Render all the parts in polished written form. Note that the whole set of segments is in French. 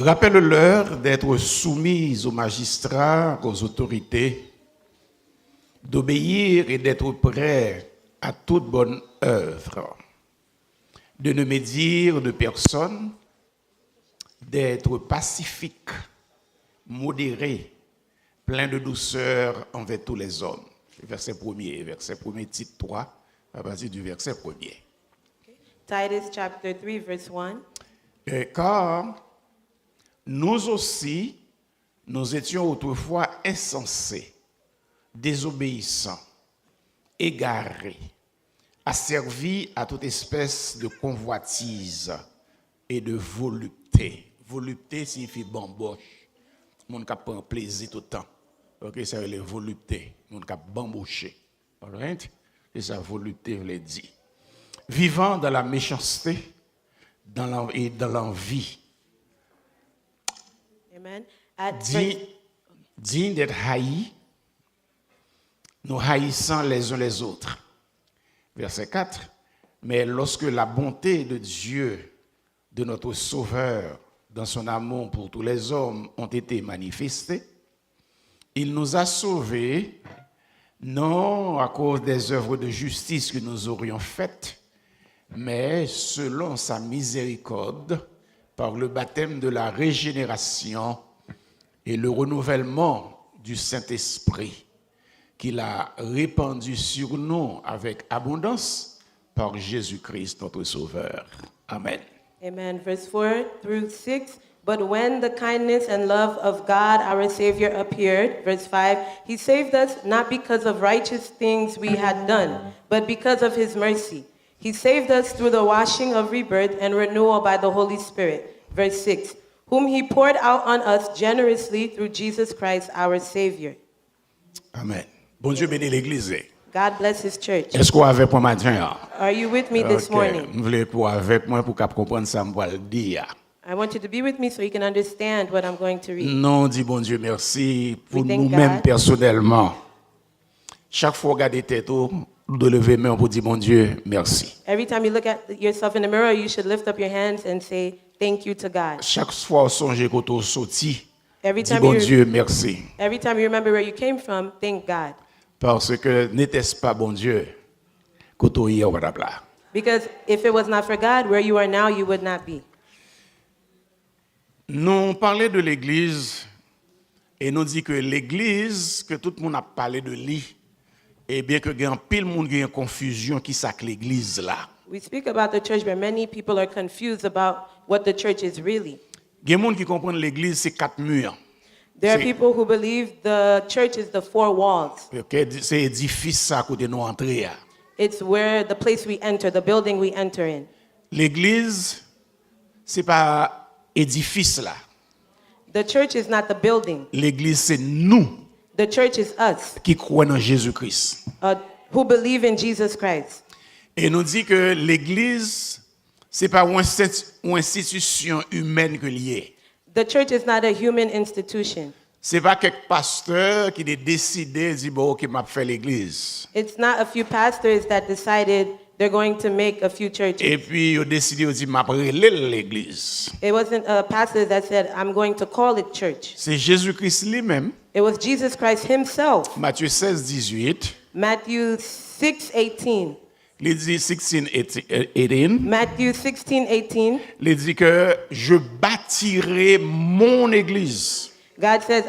Rappelle-leur d'être soumis aux magistrats, aux autorités, d'obéir et d'être prêts à toute bonne œuvre, de ne médire de personne, d'être pacifique, modéré, plein de douceur envers tous les hommes. Verset 1er, titre 3, à partir du verset 1er. Titus chapter 3, verse 1. Car nous aussi, nous étions autrefois insensés, désobéissants, égarés, asservis à toute espèce de convoitise et de volupté. Volupté signifie bamboche. Mon cap prend plaisir tout le temps. OK, ça veut dire volupté. Mon cap bambocher. All right? C'est ça volupté veut dire. Vivant dans la méchanceté et dans l'envie. Amen. Digne d'être haïs, nous haïssant les uns les autres. Verset 4. Mais lorsque la bonté de Dieu, de notre Sauveur, dans son amour pour tous les hommes, ont été manifestées, il nous a sauvés, non à cause des œuvres de justice que nous aurions faites, mais selon sa miséricorde, par le baptême de la régénération et le renouvellement du Saint-Esprit, qu'il a répandu sur nous avec abondance par Jésus-Christ, notre Sauveur. Amen. Amen. Verse 4 through 6. But when the kindness and love of God, our Savior, appeared, verse 5, he saved us not because of righteous things we had done, but because of his mercy. He saved us through the washing of rebirth and renewal by the Holy Spirit, verse 6, whom he poured out on us generously through Jesus Christ, our Savior. Amen. Bon Dieu bénit l'Église. God bless his church. Est-ce qu'on avec moi matin? Are you with me this morning? Vous voulez pour avec moi pour comprendre ça me le dire. I want you to be with me so you can understand what I'm going to read. Non, dit bon Dieu merci pour We thank nous-mêmes God. personnellement. Chaque fois regarder tête de lever main pour dire bon Dieu merci. Every time you look at yourself in the mirror, you should lift up your hands and say thank you to God. Chaque fois songer quand on sorti, Every dit time bon you Dieu merci. every time you remember where you came from, thank God. Parce que n'était-ce pas bon Dieu quand on y est là. Because if it was not for God, where you are now, you would not be. Nous parlons de l'église et nous dit que l'église, que tout le monde a parlé de lui, et bien que grand pile monde a une confusion qui ça que l'église là. We speak about the church, but many people are confused about what the church is really. Il y a des gens qui comprennent l'église c'est quatre murs. There are C'est- people who believe the church is the four walls. OK, c'est édifice ça côté nous entrer. It's where the place we enter, the building we enter in. L'église c'est pas édifice là. The church is not the building. L'église c'est nous The church is us, qui croyons en Jésus-Christ. who believe in Jesus Christ. Et nous dit que l'église c'est pas une institution humaine que liée. The church is not a human institution. C'est pas quelques pasteurs qui ont décidé de dire bon OK m'a fait l'église. It's not a few pastors that decided they're going to make a few churches. Et puis ils ont décidé de dire m'a relé l'église. It wasn't a pastor that said, I'm going to call it church. C'est Jésus-Christ lui-même. It was Jesus Christ himself. Matthieu 16:18, Matthew 6:18. il dit 16:18, Matthew 16:18. il dit que je bâtirai mon église. God says,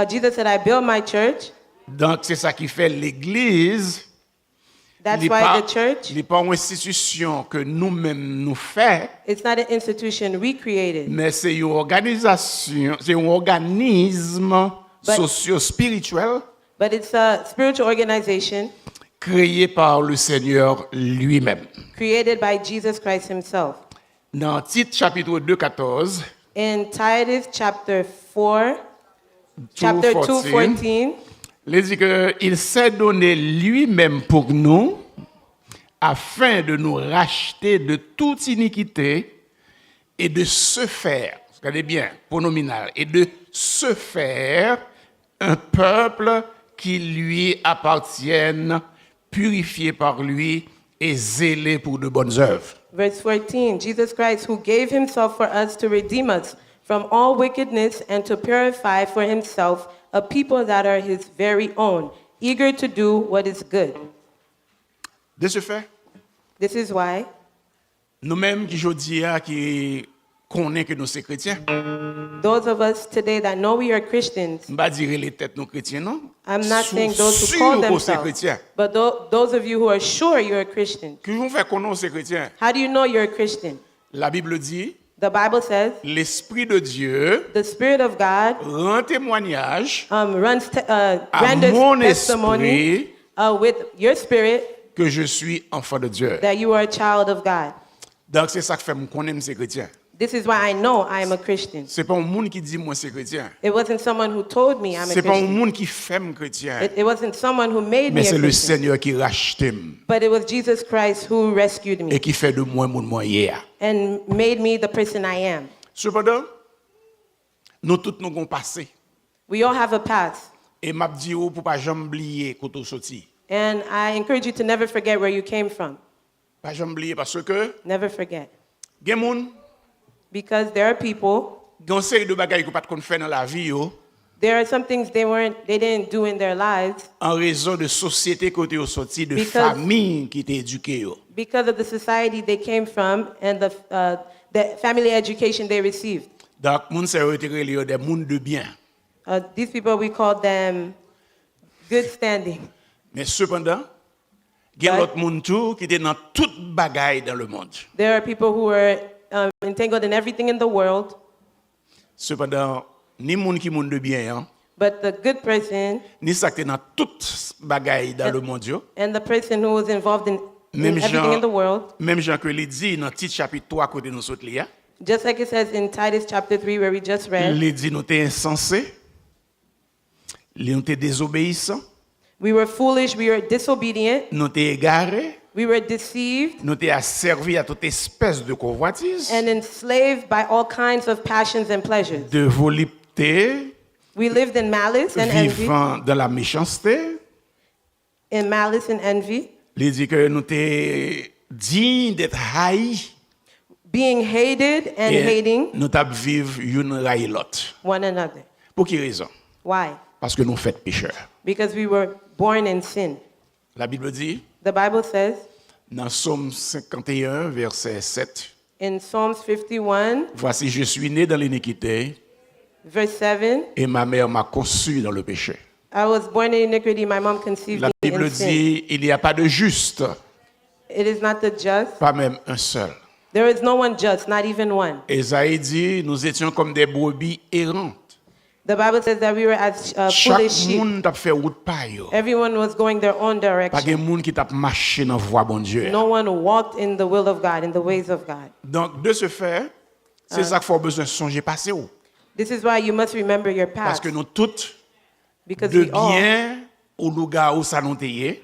Jesus said, I build my church. Donc c'est ça qui fait l'église. That's Il why the church, n'est pas une institution que nous-mêmes nous faisons, it's not an institution we created, mais c'est une organisation, c'est un organisme socio-spirituel but it's a spiritual organization créé par le Seigneur lui-même. created by Jesus Christ himself. Dans Tite chapitre 2, 14, In Titus chapter 4, chapter 2:14, il dit qu'il s'est donné lui-même pour nous afin de nous racheter de toute iniquité et de se faire, regardez bien, pronominal, et de se faire un peuple qui lui appartienne, purifié par lui et zélé pour de bonnes œuvres. verse 14, Jesus Christ, who gave himself for us to redeem us from all wickedness and to purify for himself a people that are his very own, eager to do what is good. De ce fait, This is why nous-mêmes qui aujourd'hui qui connaissons que nous sommes chrétiens, those of us today that know we are Christians, je ne vais pas dire les têtes nos chrétiens, non? I'm not saying those who Sûr call qu'on c'est themselves, chrétien. but those of you who are sure you're a Christian. Que vous faites connaître ces chrétiens? How do you know you're a Christian? La Bible dit, The Bible says l'Esprit de Dieu the Spirit of God rend témoignage renders mon testimony esprit with your spirit que je suis enfant de Dieu. that you are a child of God. Donc c'est ça que fait me connaître ces chrétiens. This is why I know I am a Christian. C'est pas un monde qui dit moi c'est chrétien. It wasn't someone who told me I'm a C'est pas un Christian. monde qui fait me chrétien. It wasn't someone who made me Mais a c'est le Christian. Seigneur qui rachète But it was Jesus Christ who rescued me et qui fait de moi mon moyen. and made me the person I am. Cependant, nous tous nous avons passé. We all have a past. Et m'a dit pour pas jamais oublier quand on sorti. And I encourage you to never forget where you came from. Pas jamais oublier parce que Never forget. gen moun Because there are people, gen série de bagages qu'on pas qu'on fait dans la vie yo there are some things they didn't do in their lives en raison de société côté au sorti de Because- famille qui t'est éduquée yo. because of the society they came from and the family education they received. Donc moun c'est retiré des moun de bien. These people, we call them good standing. Mais cependant, gen Right. l'autre moun tout qui était dans toute bagaille dans le monde. There are people who are entangled in everything in the world, Cependant, ni moun qui moun de bien hein, but the good person ni ça qui est dans toute bagaille dans le monde yo. and the person who was involved in Même everything in the Jean, world, même Jean que il dit dans petit chapitre 3 côté nous autres là, just like it says in Titus chapter 3 where we just read, il dit nous t'es insensé, nous t'es désobéissant, we were foolish, we were disobedient, nous t'es égaré, we were deceived nous t'es asservi à toute espèce de convoitise, and enslaved by all kinds of passions and pleasures. de volupté, We lived in malice and envy, vivant dans la méchanceté. in malice and envy, Il dit que nous t'es digne d'être haï being hated and et hating nous t'as vivre une raille l'autre. one another. Pour quelle raison? Why? Parce que nous faits pécheurs. Because we were born in sin. La Bible dit The Bible says dans Psaume 51 verset 7, in Psalms 51, voici je suis né dans l'iniquité verse 7, et ma mère m'a conçu dans le péché. I was born in iniquity, my mom conceived La me Bible in sin. dit il n'y a pas de juste, It is not the just. pas même un seul. There is no one just, not even one. Ésaïe dit nous étions comme des brebis errantes. The Bible says that we were as Chaque foolish sheep. monde t'a fait route pa yo. Everyone was going their own Pas direction. de monde qui t'a marché dans voie bon Dieu. No one walked in the will of God, in the ways of God. Donc de ce fait, c'est ça qu'il faut besoin de songer passé ou. This is why you must remember your Parce past. que nous toutes Because de we all, bien au lugar où ça nous était,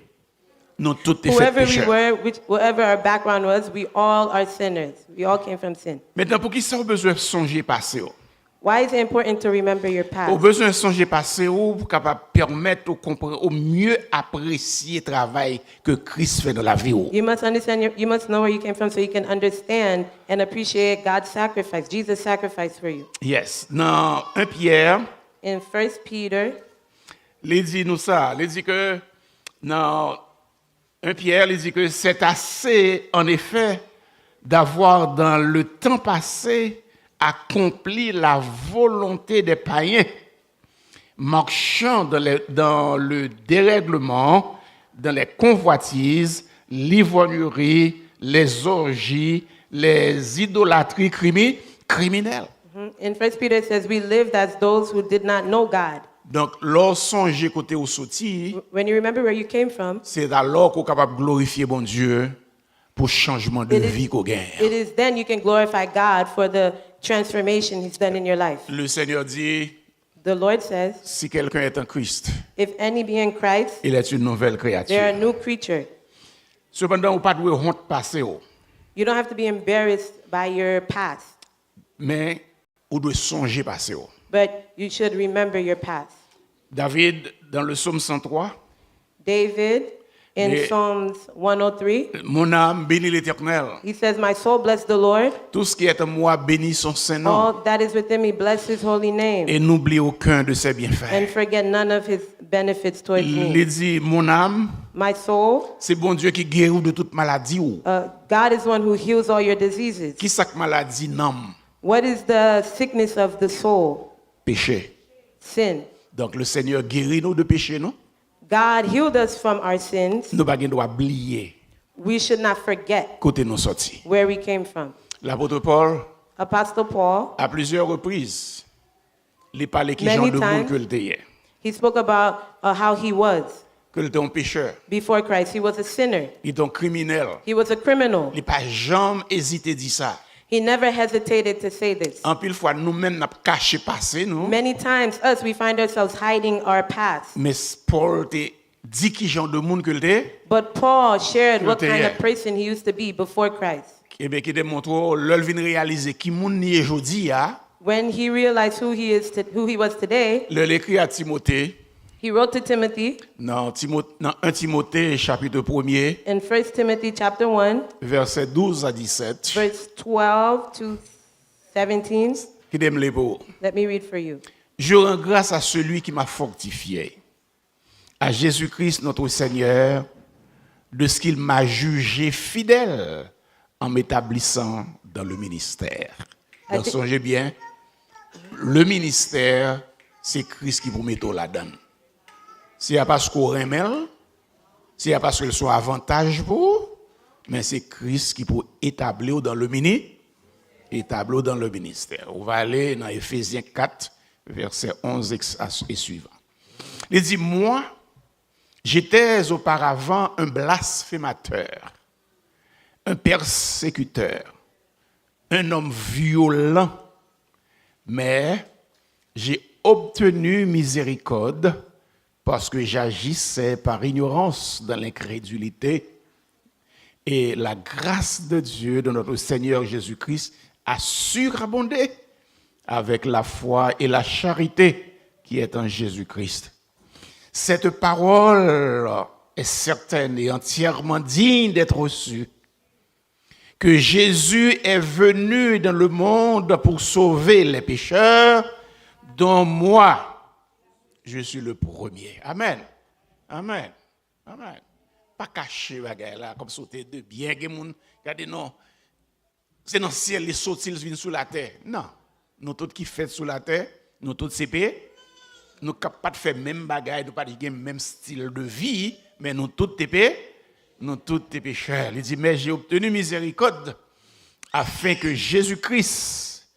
nous toutes fait whoever we pécheurs. were, whatever our background was, we all are sinners. We all came from sin. Maintenant pour qui ça a besoin de songer passé ou? Why is it important to remember your Au past? besoin de songer passé ou pour capable permettre au comprendre au mieux apprécier le travail que Christ fait dans la vie ou. You must understand, you must know where you came from so you can understand and appreciate God's sacrifice, Jesus' sacrifice for you. Yes. Dans 1 Pierre, In 1 Peter, il dit nous ça, il dit que dans 1 Pierre, il dit que c'est assez en effet d'avoir dans le temps passé accompli la volonté des païens, marchant dans le dérèglement, dans les convoitises, l'ivrognerie, les orgies, les idolâtries criminelles. in 1 Peter it says, we lived as those who did not know God. Donc, lorsqu'on songe côté au sorti, When you remember where you came from, c'est alors qu'on est capable de glorifier bon Dieu pour changement de It is- vie qu'on gagne. it is then you can glorify God for the transformation He's done in your life. Le Seigneur dit, The Lord says, si quelqu'un est en Christ, if any be in Christ, il est une nouvelle they're a créature. new creature. Cependant, on pas de honte passer, You don't have to be embarrassed by your past, mais on doit songer passer. but you should remember your past. David, dans le psaume 103, David, In Et- Psalms 103, Mon âme bénit l'Éternel. he says, "My soul bless the Lord. Tout ce qui est en moi bénit son saint nom. All that is within me bless his holy name, Et n'oublie aucun de ses and bienfaits. forget none of his benefits towards Il me." dit, mon âme, My soul, c'est bon Dieu qui guérit de toute maladie. Ou. God is one who heals all your diseases. Qui ça que maladie nomme? What is the sickness of the soul? Péché. Sin. Donc le Seigneur guérit nous de péché, non? God healed us from our sins. Nous ne doit pas oublier We should not forget côté nous sortis. where we came from. L'apôtre Paul, Apostle Paul, à plusieurs reprises, il parlait qui Many genre de monde times. que il était. he spoke about how he was Que il était un pécheur, before Christ. He was a sinner. il était un criminel. He was a criminal. Il n'a pas jamais hésité à dire ça. He never hesitated to say this. En pile fois, nous-mêmes, nous avons caché passé, nous. Many times, us, we find ourselves hiding our past. Mais Paul te dit qui genre de monde que il était. But Paul shared what Qu'il kind était. of person he used to be before Christ. Et bien, qui démontre, l'œuvre vient réaliser qui monde ni aujourd'hui, When he realized who he was today, l'écrit à Timothée, he wrote to Timothy dans 1 Timothée, chapitre 1er, in 1 Timothy chapter 1, versets 12 à 17, verse 12 to 17. qui déme les beaux. Let me read for you. Je rends grâce à celui qui m'a fortifié, à Jésus-Christ notre Seigneur, de ce qu'il m'a jugé fidèle en m'établissant dans le ministère. Donc, songez bien, le ministère, c'est Christ qui vous met là-dedans. C'est pas parce qu'on remet, c'est pas parce qu'il soit avantage pour, mais c'est Christ qui peut établir dans le ministère. Établir dans le ministère. On va aller dans Éphésiens 4, versets 11 et suivant. Il dit, moi, j'étais auparavant un blasphémateur, un persécuteur, un homme violent, mais j'ai obtenu miséricorde parce que j'agissais par ignorance dans l'incrédulité. Et la grâce de Dieu, de notre Seigneur Jésus-Christ, a surabondé avec la foi et la charité qui est en Jésus-Christ. Cette parole est certaine et entièrement digne d'être reçue. Que Jésus est venu dans le monde pour sauver les pécheurs, dont moi, je suis le premier. Amen. Amen. Amen. Pas caché, là, comme sauter de bien, regardez, non. C'est dans le ciel, les sautilles viennent sous la terre. Non. Nous tous qui faisons sous la terre, nous tous CP, nous ne pouvons pas faire même bagaille, nous pas le même style de vie, mais nous tous TP, nous tous TP pécheurs. Il dit, mais j'ai obtenu miséricorde afin que Jésus-Christ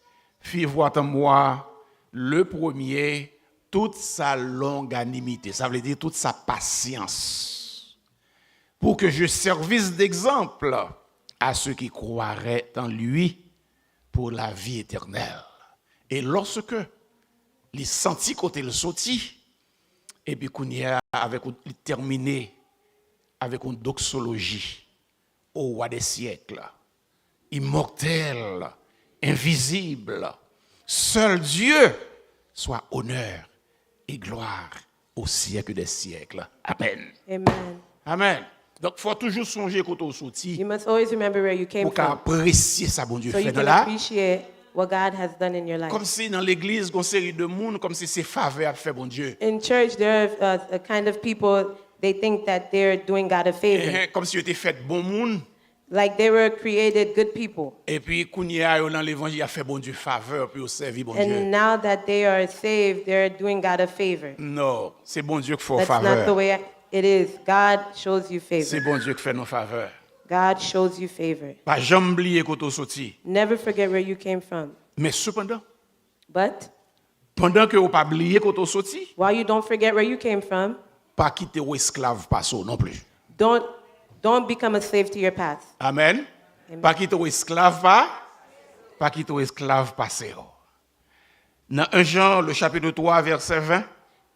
fit voir en moi le premier toute sa longanimité. Ça veut dire toute sa patience. Pour que je servisse d'exemple à ceux qui croiraient en lui pour la vie éternelle. Et lorsque il sentit côté le sorti, et puis qu'on y a il terminé avec une doxologie au roi des siècles, immortel, invisible, seul Dieu soit honneur et gloire au siècle des siècles. Amen. Amen. Amen. Donc, il faut toujours songer quand on sortit You must always remember where you came pour from, apprécier ça, bon Dieu, so you fait de can là. appreciate what God has done in your life. Comme si dans l'église, il y a une série de monde, comme si c'est faveur à faire, bon Dieu. In church, there are a kind of people, they think that they're doing God a favor. Comme si ils étaient fait bon monde. Like they were created good people. Et puis, quand il y a dans l'évangile, il a fait bon Dieu faveur, puis il servi bon Dieu. And now that they are saved, they're doing God a favor. Non, c'est bon Dieu qui fait That's not the faveur. way it is. God shows you C'est favor. bon Dieu qui fait nos faveurs. God shows you favor. Pas jamais oublier quand on sorti. Never forget where you came from. Mais cependant, But pendant que vous pas oublier quand on sorti, while you don't forget where you came from, pas quitter ou esclave pas ça non plus. don't become a slave to your past. Amen. Pas quitter ou esclave pas quitter ou esclave passé. Dans 1 Jean, le chapitre 3, verset 20,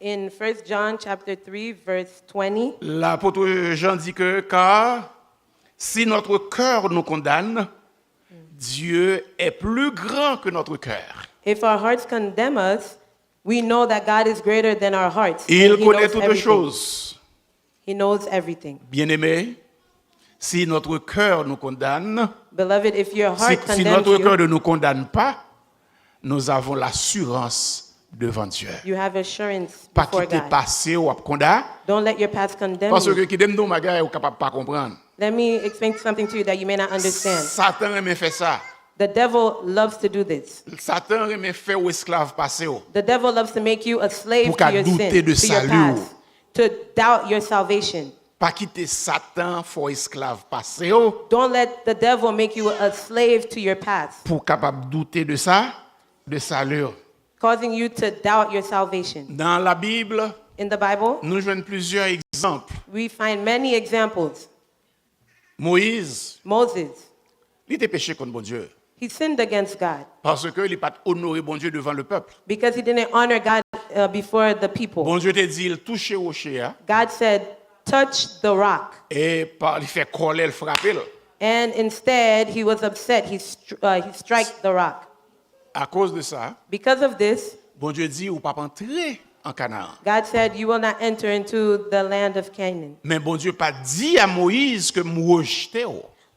In 1 John chapter 3, verse 20, l'apôtre Jean dit que car si notre cœur nous condamne, Dieu est plus grand que notre cœur. if our hearts condemn us, we know that God is greater than our hearts. Il and He connaît knows toutes everything. choses. He knows everything. Bien-aimé, si notre cœur nous condamne, Beloved, if your si, heart si condemns notre cœur you, ne nous condamne pas, nous avons l'assurance devant Dieu. you have assurance Pas before quitter God. passé ou condamner, Don't let your past condemn parce you. que qui donne nous bagaille ou capable pas comprendre. Let me explain something to you that you may not understand. Satan aime faire ça. The devil loves to do this. Satan aime faire ou esclave passé ou. The devil loves to make you a slave Pour to qu'à your douter sin, de to your salut. past, to doubt your salvation. Pas quitter Satan faut esclave passé ou Don't let the devil make you a slave to your past, pour capable douter de ça, de salut. causing you to doubt your salvation. Dans la Bible, In the Bible, nous jouons plusieurs exemples. we find many examples. Moïse, Moses, il était péché contre bon Dieu he sinned against God parce que il n'a pas honoré bon Dieu devant le peuple. because he didn't honor God before the people. Bon Dieu te dit il touche au rocher hein, God said, touch the rock. et il fait coller, il frappe. And instead, he was upset. He struck the rock. À cause de ça, Because of this, bon Dieu dit ou pas entrer en Canaan. God said, you will not enter into the land of Canaan. Mais bon Dieu pas dit à Moïse que moi rejeté.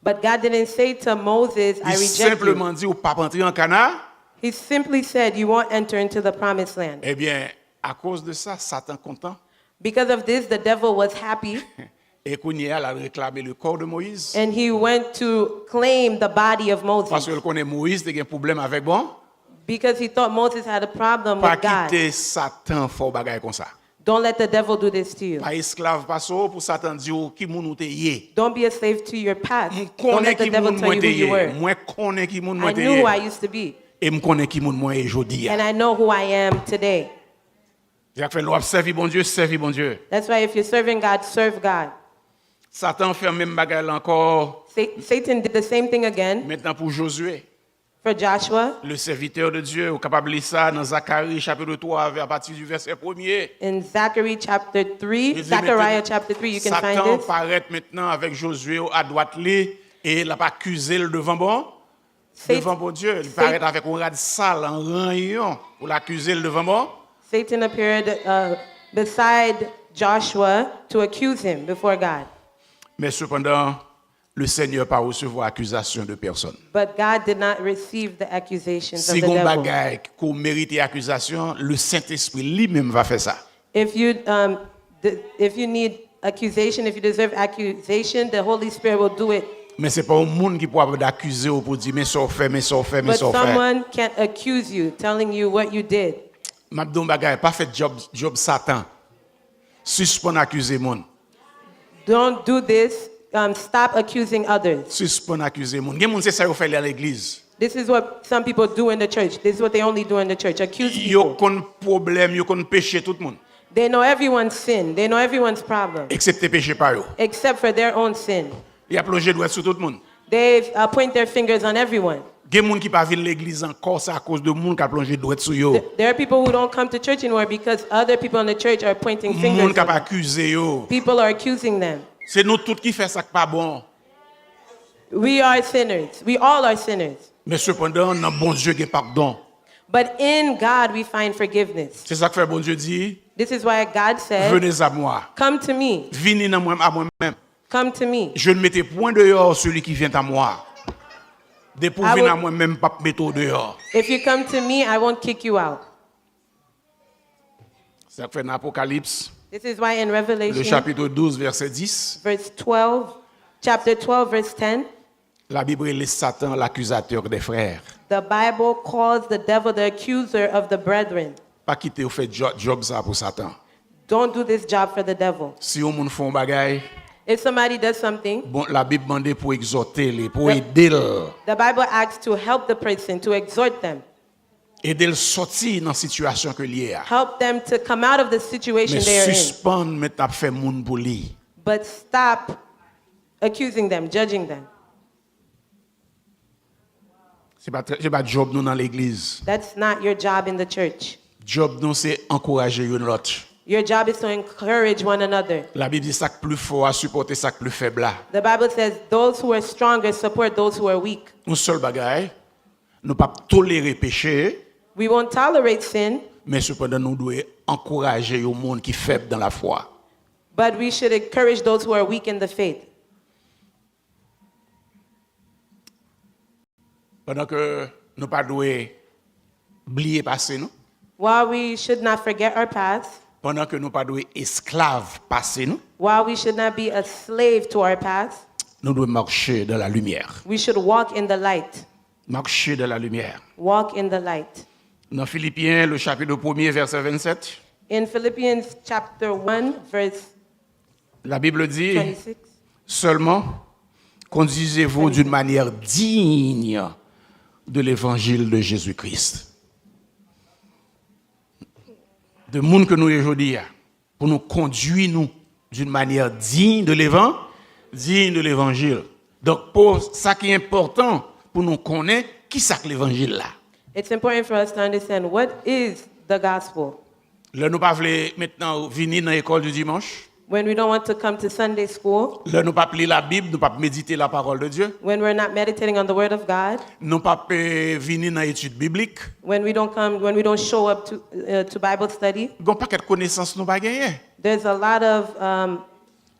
But God didn't say to Moses, I Il reject you. simplement dit ou pas entrer en Canaan. He simply said, you won't enter into the promised land. Eh bien, à cause de ça, Satan content. Because of this, the devil was happy, Et Kounia a réclamé le corps de Moïse. and he went to claim the body of Parce Moses qu'il connaît Moïse, il a un problème avec bon. because he thought Moses had a problem Pas with God. quitter Satan fort bagaille comme ça. Don't let the devil do this to you. Pas esclave pas so pour Satan dire qui moun ou te yé. Don't be a slave to your past. M Don't connais let the qui devil moun tell moi you te who you yé. were. Moi connais qui moun I moi te knew who I yé. used to be, Et me connais qui moun moi aujourd'hui. and I know who I am today. J'ai fait l'on servir bon Dieu, servir bon Dieu. That's why if you're serving God, serve God. Satan fait même bagaille encore Satan did the same thing again maintenant pour Josué. for Joshua. Le serviteur de Dieu, au capable de lire ça dans Zacharie chapitre 3 à partir du verset 1er. In Zachary chapter 3, Il dit Zechariah maintenant, chapter 3, you can find Satan this. paraît maintenant avec Josué à droite lui et il a pas accusé le devant bon. Satan- Devant bon Dieu, il Satan- paraît avec un rad sale en rayon pour l'accuser le devant bon. Satan appeared beside Joshua to accuse him before God. Mais cependant, le Seigneur pas recevoir accusation de personne. But God did not receive the accusations of Si the on devil. bagaille qu'on mérite accusation, le Saint-Esprit lui-même va faire ça. If you need accusation, if you deserve accusation, the Holy Spirit will do it. Mais c'est pas un monde qui pourra d'accuser ou pour dire mais ça fait, mais ça fait, mais But ça fait. someone can't accuse you, telling you what you did. M'abdon bagaille pas fait job Satan. Suspend accuser monde. Don't do this. Stop accusing others. Suspend accuser monde. Gen monde c'est ça yo fait à l'église. This is what some people do in the church. This is what they only do in the church. Accuse Yo people. kon problème, yo kon péché tout le monde. They know everyone's sin. They know everyone's problem, Excepté péché par yo. except for their own sin. Il a plongé doigt sur tout le monde. They point their fingers on everyone. Gen monde qui pas vinn l'église encore c'est à cause de monde qui a plongé doigt sur yo. There are people who don't come to church anymore because other people in the church are pointing Monde fingers. qui a at them. accusé yo. People are accusing them. C'est nous tous qui fait ça qui pas bon. We are sinners. We all are sinners. Mais cependant, dans bon Dieu qui pardon. But in God we find forgiveness. C'est ça que fait bon Dieu dit, This is why God said, venez à moi. come to me. Venez à moi-même. Come to me. Je ne mettais point dehors celui qui vient à moi. Dès pour I venir will- à moi-même, pas mettre dehors. If you come to me, I won't kick you out. C'est ça que fait dans Apocalypse, This is why in le Revelation, chapitre 12, verset 10, chapter 12, verse 10, la Bible laisse Satan l'accusateur des frères. the Bible calls the devil the accuser of the brethren. Pas quitter ou fait job ça pour Satan. Don't do this job for the devil. Si on moun font bagaille, If somebody does something, bon, la Bible demande pour exhorter, pour aider, the Bible asks to help the person, to exhort them, aider sortir dans la situation que lié a. help them to come out of the situation Mais they are in. suspend maintenant fait moun pour lui. But stop accusing them, judging them. C'est pas job nous dans l'église. That's not your job in the church. Job nous c'est encourager une l'autre. Your job is to encourage one another. La Bible dit ça que plus fort à supporter ça que plus faible là. The Bible says those who are stronger support those who are weak. Un seul bagaille, nous pas tolérer péché, We won't tolerate sin, mais cependant nous devons encourager le monde qui est faible dans la foi. but we should encourage those who are weak in the faith. Pendant que nous pas doué oublier passé nous, While we should not forget our past, pendant que nous pas doué esclave passé nous, while we should not be a slave to our past, nous devons marcher dans la lumière. we should walk in the light. Marcher dans la lumière. Walk in the light. Dans Philippiens, le chapitre 1er, verset 27, In Philippians chapter 1, verse la Bible dit, 26, seulement conduisez-vous d'une manière digne de l'évangile de Jésus-Christ. De monde que nous aujourd'hui, pour nous conduire nous d'une manière digne de l'évangile. Donc, pour ça qui est important, pour nous connaître qui c'est que l'évangile là. it's important for us to understand what is the gospel. Là, nous pas voulons maintenant venir dans l'école du dimanche. When we don't want to come to Sunday school, Là, nous pas lire la Bible, nous pas méditer la parole de Dieu. when we're not meditating on the word of God, Nous pas venir dans l'étude biblique. when we don't show up to Bible study, Gon paquet de connaissances nous pas gagner. there's a lot of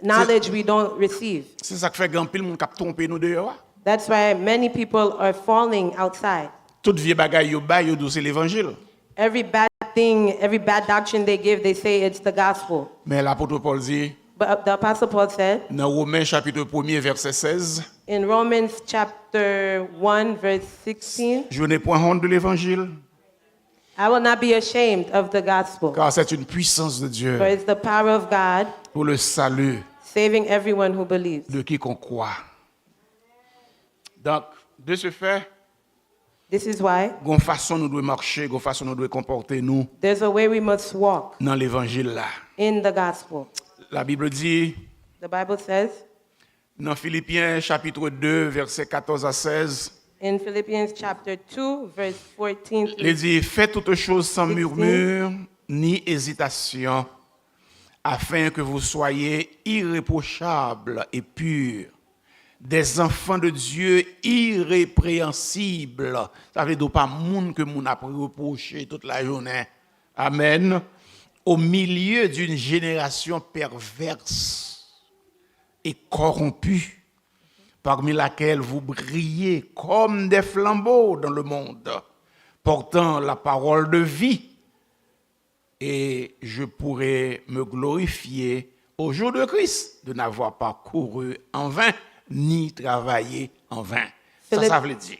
knowledge we don't receive. C'est ça qui fait grand pile monde cap tromper nous dehors. That's why many people are falling outside. Toute vieux bagaille yo ba yo c'est l'évangile. Every bad thing, every bad doctrine they give, they say it's the gospel. Mais l'apôtre Paul dit But the Apostle Paul said dans Romains chapitre 1er verset 16, in Romans chapter 1, verse 16, je n'ai point honte de l'évangile I will not be ashamed of the gospel, car c'est une puissance de Dieu for it's the power of God pour le salut saving everyone who believes. de quiconque croit. Donc, de ce fait, This is why gon façon nous doit marcher, gon façon nous doit comporter nous there's a way we must walk dans l'évangile là. in the gospel. La Bible dit The Bible says dans Philippiens chapitre 2 verset 14 à 16, in Philippians chapter 2, verse 14 il dit faites toutes choses sans 16. murmure ni hésitation, afin que vous soyez irréprochables et purs, des enfants de Dieu irrépréhensibles. Ça veut dire pas monde que moun a reproché toute la journée. Amen. Au milieu d'une génération perverse et corrompue, parmi laquelle vous brillez comme des flambeaux dans le monde, portant la parole de vie. Et je pourrais me glorifier au jour de Christ de n'avoir pas couru en vain, ni travaillé en vain. Ça veut dire.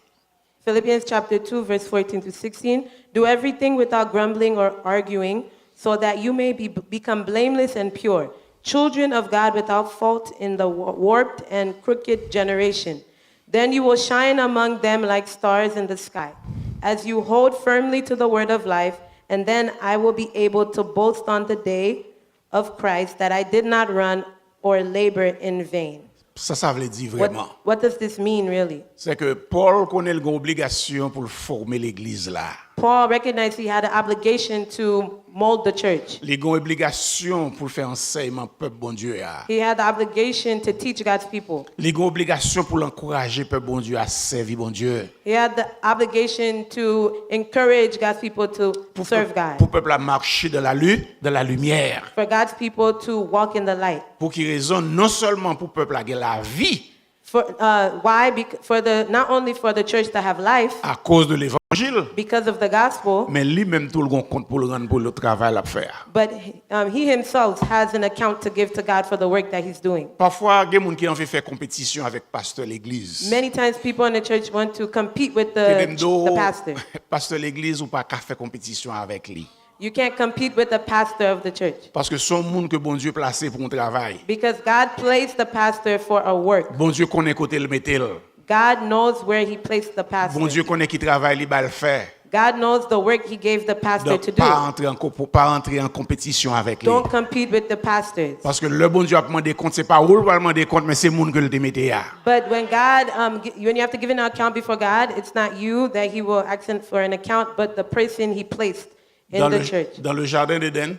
Philippians chapter 2, verse 14 to 16. Do everything without grumbling or arguing, so that you may become blameless and pure, children of God without fault in the warped and crooked generation. Then you will shine among them like stars in the sky, as you hold firmly to the word of life, and then I will be able to boast on the day of Christ that I did not run or labor in vain. Ça veut dire vraiment. What does this mean, really? C'est que Paul connaît l'obligation pour former l'église là. Paul recognized he had an obligation to mold the church. Il a une obligation pour faire enseignement peuple bon Dieu là. He had the obligation to teach God's people. Il a une obligation pour encourager peuple bon Dieu à servir bon Dieu. He had the obligation to encourage God's people to serve God. Pour peuple à marcher dans la lumière. For God's people to walk in the light. Pour qui raison non seulement pour peuple à la vie. Why? Not only for the church to have life. À cause de l'évangile. Because of the gospel. Mais lui-même tout le compte pour le rendre pour le travail à faire. But he himself has an account to give to God for the work that he's doing. Parfois, il y a des gens qui ont fait faire compétition avec pasteur l'église. Many times people in the church want to compete with the pastor. Pasteur l'église ou pas qu'à faire compétition avec lui. You can't compete with the pastor of the church. Parce que son monde que bon Dieu placé pour un travail. Because God placed the pastor for a work. Bon Dieu connaît côté le mettel. God knows where he placed the pastor. Bon Dieu connaît qui travaille il va le faire. God knows the work he gave the pastor to do. Pas entrer en compétition avec lui. Don't compete with the pastors. Parce que le bon Dieu a demandé compte, c'est pas où il va demander compte, mais c'est le monde que le démetté là. But when God, when you have to give an account before God, it's not you that he will ask for an account, but the person he placed in the church. Dans le jardin d'Éden.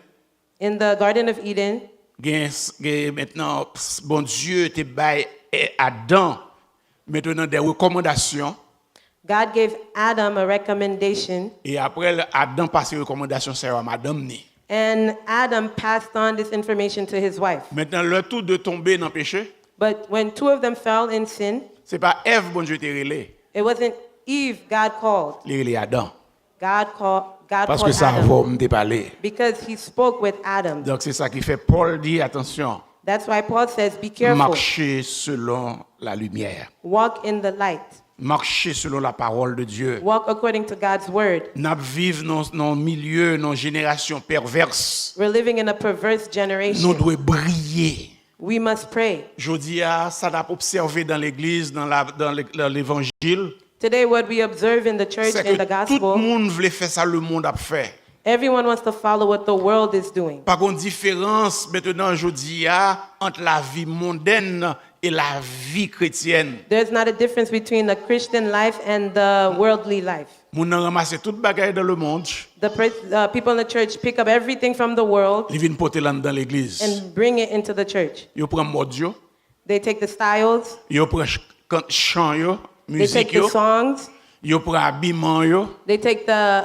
In the Garden of Eden. Maintenant, bon Dieu te baille Adam maintenant des recommandations. God gave Adam a recommendation. Et après Adam passe les recommandations, c'est à madame ni. And Adam passed on this information to his wife. Maintenant, leur tour de tomber dans le péché, But when two of them fell in sin, c'est pas Ève, bon Dieu, t'es relé. it wasn't Eve God called. Il relé Adam. God Parce que called ça Adam. va me parler. Because he spoke with Adam. Donc, c'est ça qui fait Paul dit, attention, That's why Paul says, be careful. marchez selon la lumière. Walk in the light. Marchez selon la parole de Dieu. Walk according to God's word. N'a vivre dans milieu, dans génération perverse. We're living in a perverse Nous generation. devons briller. We must pray. Je dis, ça n'a pas observé dans l'église, dans l'évangile. Today, what we observe in the church, C'est in the que tout le gospel, monde voulait faire ça, le monde a fait. everyone wants to follow what the world is doing. Par contre, différence maintenant, je dis, entre la vie mondaine et la vie chrétienne. There's not a difference between the Christian life and the worldly life. Moun nan ramasse toute bagaille dans le monde, The people in the church pick up everything from the world ils viennent porter dans l'église. and bring it into the church. Ils prennent mode yo, They take the styles, ils prennent chant yo, they take musique the yo, songs, ils prennent habillement yo, they take the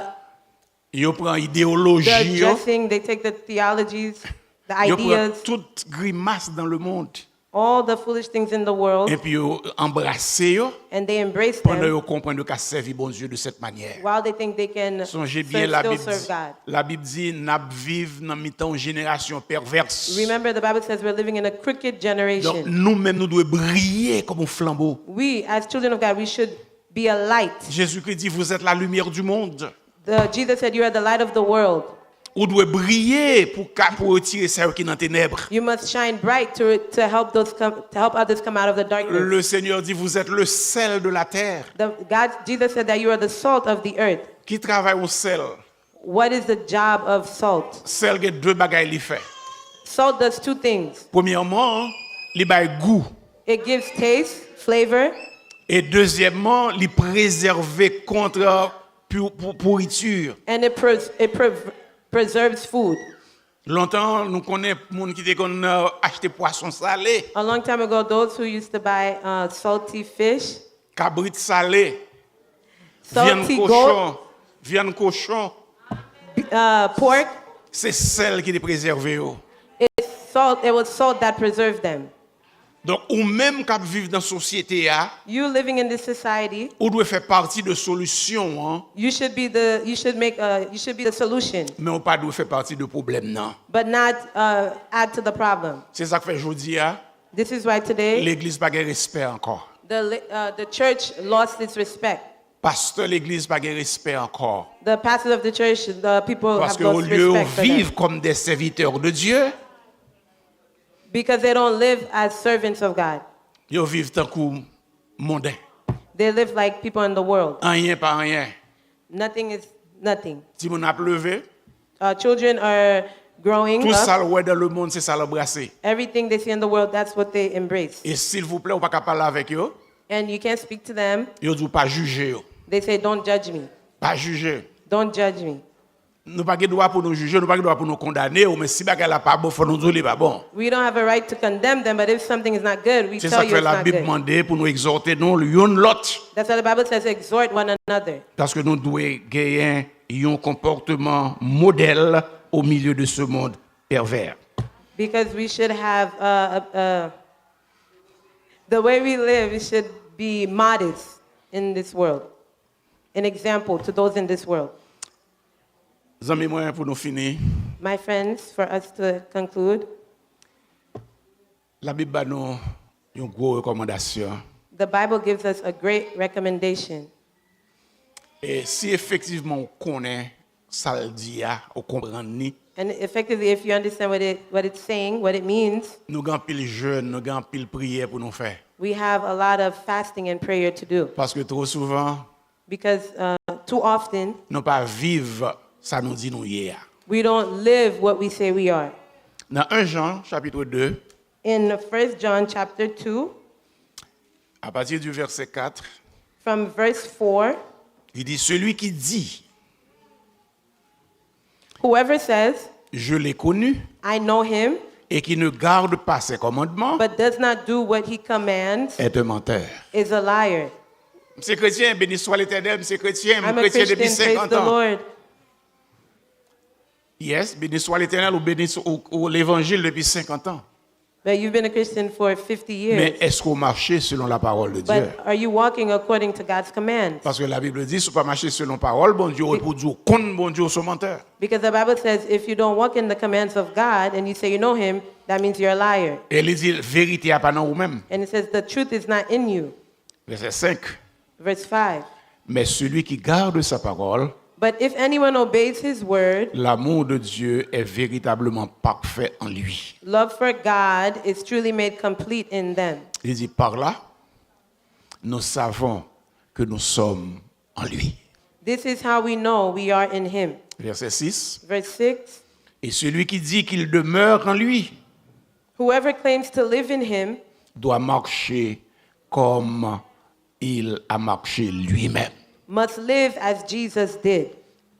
ils prennent idéologie yo, dressing, they take the theologies, the ils prennent ideas, toute grimace dans le monde. all the foolish things in the world, Et puis ils embrassent yo and they embrace pendant them qu'ils comprennent qu'à servir bon Dieu de cette manière. while they think they can Songez bien la still Bible. serve God. La Bible dit n'a vivre dans mi-temps génération perverse. Remember, the Bible says we're living in a crooked Donc generation. nous-mêmes nous devons briller comme un flambeau. We, as children of God, we should be a light. Jésus-Christ dit vous êtes la lumière du monde. Jesus said, you are the light of the world. Vous devez briller pour retirer ceux qui sont dans les ténèbres. You must shine bright to help others come out of the darkness. Le Seigneur dit vous êtes le sel de la terre. Jesus said that you are the salt of the earth. Qui travaille au sel? What is the job of salt? Sel a deux bagages li fait. Salt does two things. Premièrement, il bail goût. It gives taste, flavor, Et deuxièmement, il préserve contre pourriture. and it preserves food. Longtemps, nous connaissons des gens qui ont acheté poisson salé, A long time ago, those who used to buy salty fish, cabrit salé, viande salty cochon, viande cochon, pork, c'est celle qui est préservée. it was salt that preserved them. Donc, ou même qui vivent dans la société, You living in this society, ou doit faire partie de solution, you should be the solution, mais on pas doit faire partie de problème non. but not add to the problem. C'est ça que fait aujourd'hui, This is why today l'église pas de respect encore. the church lost its respect. Pasteur l'église pas de respect encore. The pastors of the church, the people Parce have que au lost lieu de respect for them vivre comme des serviteurs de Dieu, because they don't live as servants of God. ils vivent tant que mondain. They live like people in the world. Rien par rien. Nothing is nothing. Si mon a levé, Children are growing tout ça up. le dans le monde c'est ça l'embrasser. Everything they see in the world, that's what they embrace. Et s'il vous plaît, on pas capable parler avec eux, And you can't speak to them. ils disent pas juger eux. They say, don't judge me. Pas juger. Don't judge me. Nous pas de droit pour nous juger, nous pas de droit pour nous condamner, mais si bagay la pas bon, faut nous dire pas bon. We don't have a right to condemn them, but if something is not good, we C'est tell ça you que it's la not Bible good. demande pour nous exhorter nous l'un l'autre That's why the Bible says, exhort one another. parce que nous devons gagner un comportement modèle au milieu de ce monde pervers. Because we should have the way we live, we should be modest in this world. An example to those in this world. Amis moi pour nous finir, My friends, for us to conclude, la Bible a nous une grosse recommandation. the Bible gives us a great recommendation. Et si effectivement on connaît ça le dit, on comprend ni, And effectively, if you understand what it's saying, what it means, nous avons pile jeûne, nous avons pile prière pour nous faire. we have a lot of fasting and prayer to do. Parce que trop souvent, Because too often, nous pas vivre ça nous dit nous hier. we don't live what we say we are. Dans 1 Jean chapitre 2, In 1 John chapter 2, à partir du verset 4, from verse 4, il dit celui qui dit whoever says, je l'ai connu I know him, et qui ne garde pas ses commandements but does not do what he commands, est un menteur. is a liar. C'est chrétien, béni soit l'Éternel, c'est chrétien, I'm a chrétien Christian, depuis praise 50 the ans. Lord. Yes, béni soit l'Éternel ou béni soit ou l'Évangile depuis 50 ans. But you've been a Christian for 50 years. Mais est-ce qu'on marche selon la parole de Dieu? But are you walking according to God's commands? Parce que la Bible dit, si on ne pas marcher selon la parole, bon Dieu, pour dire qu'on bon Dieu, son menteur. Because the Bible says if you don't walk in the commands of God and you say you know him, that means you're a liar. Et il dit, vérité à pas dans vous-même. And it says the truth is not in you. Verset 5. Verse 5. Mais celui qui garde sa parole, But if anyone obeys his word, l'amour de Dieu est véritablement parfait en lui. love for God is truly made complete in them. Il dit, par là, nous savons que nous sommes en lui. This is how we know we are in him. Verset 6. Verse 6. Et celui qui dit qu'il demeure en lui Whoever claims to live in him doit marcher comme il a marché lui-même. must live as Jesus did.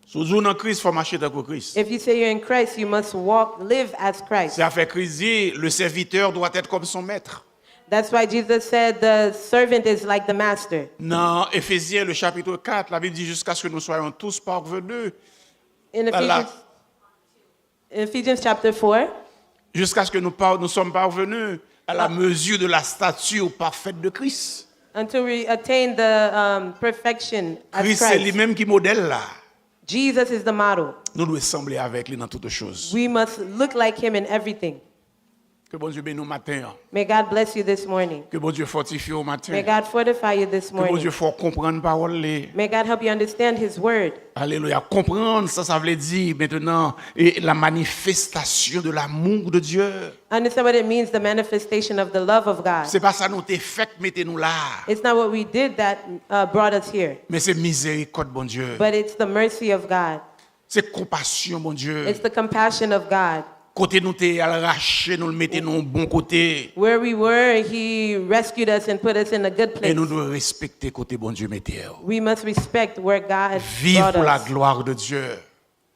Si vous êtes en Christ, il faut marcher dans Christ. If you say you're in Christ, you must live as Christ. C'est à faire Christ dit, le serviteur doit être comme son maître. That's why Jesus said the servant is like the master. Dans Éphésiens, le chapitre 4, la Bible dit jusqu'à ce que nous soyons tous parvenus. In Voilà. Ephesians chapter 4, Jusqu'à ce que nous sommes parvenus à la mesure de la stature parfaite de Christ. until we attain the perfection as Christ, c'est Christ. lui-même qui modèle là. Jesus is the model. Nous devons sembler avec lui dans toutes choses. We must look like him in everything. Que bon Dieu bénisse au matin. May God bless you this morning. Que bon Dieu fortifie au matin. May God fortify you this Que bon morning. Dieu fasse comprendre parole. May God help you understand his word. Alléluia. Comprendre, ça veut dire maintenant la manifestation de l'amour de Dieu. Understand what it means, the manifestation of the love of God. C'est pas ça nous t'es fait, mettez-nous là. It's not what we did that brought us here, Mais c'est miséricorde, bon Dieu. but it's the mercy of God. C'est compassion, bon Dieu. It's the compassion of God. Côté nous t'es arraché, nous le mettez nous bon côté. Where we were, he rescued us and put us in a good Et place. nous devons respecter côté bon Dieu mettez. We must respect where God Vivre brought pour la us. gloire de Dieu.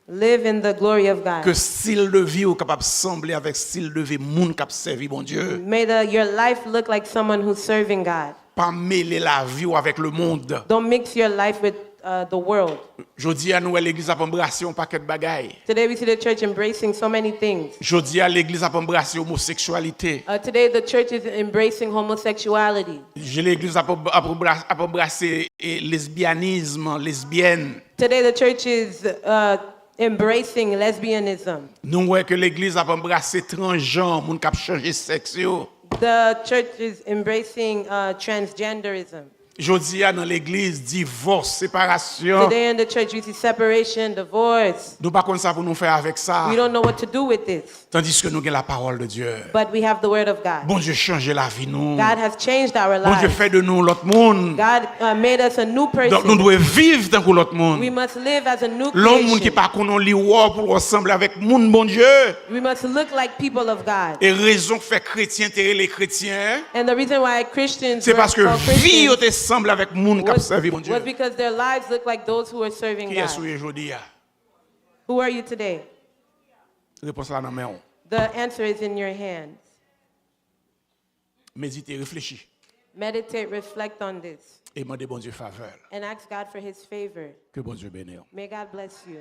Live in the glory of Que God. style de vie ou capable de sembler avec style de vie monde qui servi bon Dieu. May your life look like someone who's serving God. Pas mêler la vie ou avec le monde. Don't mix your life with the world. Je dis à nous, l'église a embrassé un paquet de bagailles. Today we see the church embracing so many things. Je dis à l'église a embrassé l'homosexualité. Today the church is embracing homosexuality. L'église a embrassé lesbianisme, lesbienne. Today the church is embracing lesbianism. Nous voyons que l'église a embrassé transgenre, moun qui a changé sexe. The church is embracing transgenderism. Je dis à dans l'église divorce, séparation. Today in the church we see separation, divorce. Nous pas comme ça pour nous faire avec ça. We don't know what to do with this, Tandis que nous avons la parole de Dieu. but we have the word of God. Bon Dieu change la vie nous. God has changed our Bon Dieu lives. fait de nous l'autre monde. God made us a new Donc nous person. devons vivre dans l'autre monde. We must live as a new L'homme monde qui creation. pas qu'on li pour ressembler avec monde bon Dieu. We must look like people of God. Et raison que fait chrétien terrer les chrétiens, And the reason why Christians c'est parce que were called vie Christians te semble avec monde qui a servi bon Dieu. was because their lives look like those who are serving Qui est ce God. aujourd'hui? Who are you today? Réponse là dans main. The answer is in your hands. Méditez, réfléchis Meditate, reflect on this, et demandez bon Dieu faveur. and ask God for his favor. Que bon Dieu bénisse. May God bless you.